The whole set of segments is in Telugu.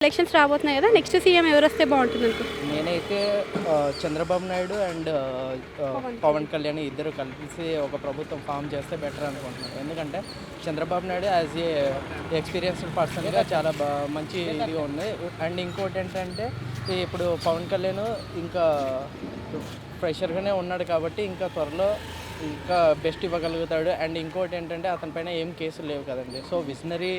ఎలక్షన్స్ రాబోతున్నాయి కదా, నెక్స్ట్ సీఎం ఎవరు వస్తే బాగుంటుంది అనుకుంటున్నారు? నేనైతే చంద్రబాబు నాయుడు అండ్ పవన్ కళ్యాణ్ ఇద్దరు కలిసి ఒక ప్రభుత్వం ఫామ్ చేస్తే బెటర్ అనుకుంటున్నాను. ఎందుకంటే Chandrababu Naidu as a experienced పర్సన్గా చాలా మంచి ఇదిగా ఉంది. అండ్ ఇంకోటి ఏంటంటే ఇప్పుడు పవన్ కళ్యాణ్ ఇంకా ఫ్రెషర్గానే ఉన్నాడు కాబట్టి ఇంకా త్వరలో ఇంకా బెస్ట్ ఇవ్వగలుగుతాడు. అండ్ ఇంకోటి ఏంటంటే అతని పైన ఏం కేసులు లేవు కదండి. సో విజనరీ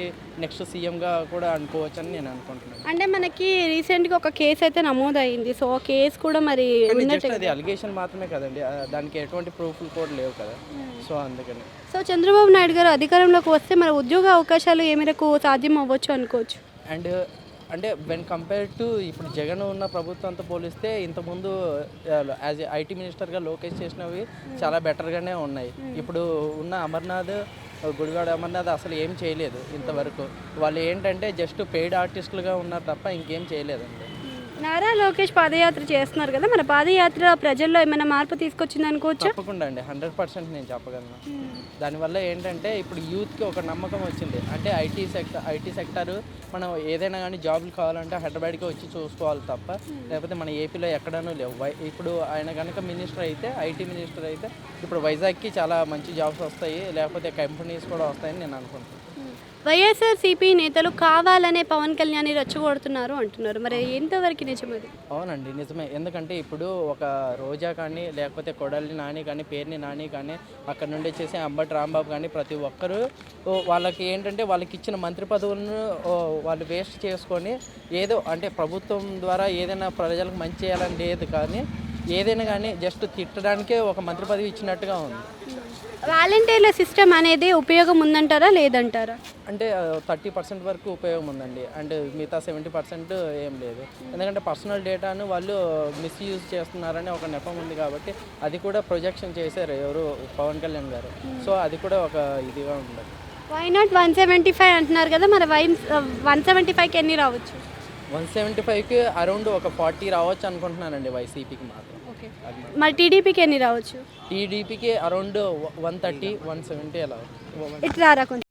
నెక్స్ట్ సీఎంగా కూడా అనుకోవచ్చు అని నేను అనుకుంటున్నాను. అంటే మనకి రీసెంట్గా ఒక కేసు అయితే నమోదైంది. సో ఆ కేసు కూడా మరి జస్ట్ అది అలిగేషన్ మాత్రమే కదండి, దానికి ఎటువంటి ప్రూఫ్లు కూడా లేవు కదా. సో అందుకని సో చంద్రబాబు నాయుడు గారు అధికారంలోకి వస్తే మరి ఉద్యోగ అవకాశాలు ఏ మేరకు సాధ్యం అవ్వచ్చు అనుకోవచ్చు? అండ్ అంటే వెన్ కంపేర్ టు ఇప్పుడు జగన్ ఉన్న ప్రభుత్వంతో పోలిస్తే ఇంతకుముందు యాజ్ ఐటీ మినిస్టర్గా లోకేష్ చేసినవి చాలా బెటర్గానే ఉన్నాయి. ఇప్పుడు ఉన్న అమర్నాథ్, గుడివాడ అమర్నాథ్ అసలు ఏం చేయలేదు ఇంతవరకు. వాళ్ళు ఏంటంటే జస్ట్ పెయిడ్ ఆర్టిస్టులుగా ఉన్నారు తప్ప ఇంకేం చేయలేదండి. నారా లోకేష్ పాదయాత్ర చేస్తున్నారు కదా, మన పాదయాత్ర ప్రజల్లో ఏమైనా మార్పు తీసుకొచ్చింది అనుకోవచ్చు? తప్పకుండా అండి, 100% నేను చెప్పగలను. దానివల్ల ఏంటంటే ఇప్పుడు యూత్కి ఒక నమ్మకం వచ్చింది. అంటే ఐటీ సెక్టర్ మనం ఏదైనా కానీ జాబులు కావాలంటే హైదరాబాద్కి వచ్చి చూసుకోవాలి తప్ప లేకపోతే మన ఏపీలో ఎక్కడనూ లేవు. ఇప్పుడు ఆయన కనుక మినిస్టర్ అయితే, ఐటీ మినిస్టర్ అయితే ఇప్పుడు వైజాగ్కి చాలా మంచి జాబ్స్ వస్తాయి, లేకపోతే కంపెనీస్ కూడా వస్తాయని నేను అనుకుంటున్నాను. వైఎస్ఆర్సీపీ నేతలు కావాలనే పవన్ కళ్యాణ్ రెచ్చగొడుతున్నారు అంటున్నారు, మరి ఎంతవరకు నిజమది? అవునండి, నిజమే. ఎందుకంటే ఇప్పుడు ఒక రోజా కానీ లేకపోతే కొడాలి నాని కానీ, పేర్ని నాని కానీ, అక్కడ నుండి వచ్చేసి అంబటి రాంబాబు కానీ ప్రతి ఒక్కరూ వాళ్ళకి ఏంటంటే వాళ్ళకి ఇచ్చిన మంత్రి పదవులను వాళ్ళు వేస్ట్ చేసుకొని ఏదో అంటే ప్రభుత్వం ద్వారా ఏదైనా ప్రజలకు మంచి చేయాలని లేదు, కానీ ఏదైనా కానీ జస్ట్ తిట్టడానికే ఒక మంత్రి పదవి ఇచ్చినట్టుగా ఉంది. వాలంటీర్ల సిస్టమ్ అనేది ఉపయోగం ఉందంటారా లేదంటారా? అంటే 30% వరకు ఉపయోగం ఉందండి. అండ్ మిగతా 70% ఏం లేదు. ఎందుకంటే పర్సనల్ డేటాను వాళ్ళు మిస్యూజ్ చేస్తున్నారని ఒక నెపం ఉంది కాబట్టి అది కూడా ప్రొజెక్షన్ చేశారు ఎవరు, పవన్ కళ్యాణ్ గారు. సో అది కూడా ఒక ఇదిగా ఉంది. వై నాట్ 175 అంటున్నారు కదా, మరి 175కి ఎన్ని రావచ్చు? 175కి అరౌండ్ ఒక 40 రావచ్చు అనుకుంటున్నానండి వైసీపీకి మాత్రం. మరి టీడీపీకి ఎన్ని రావచ్చు? టీడీపీకి అరౌండ్ 130, 170 అలా. ఇట్లా కొంచెం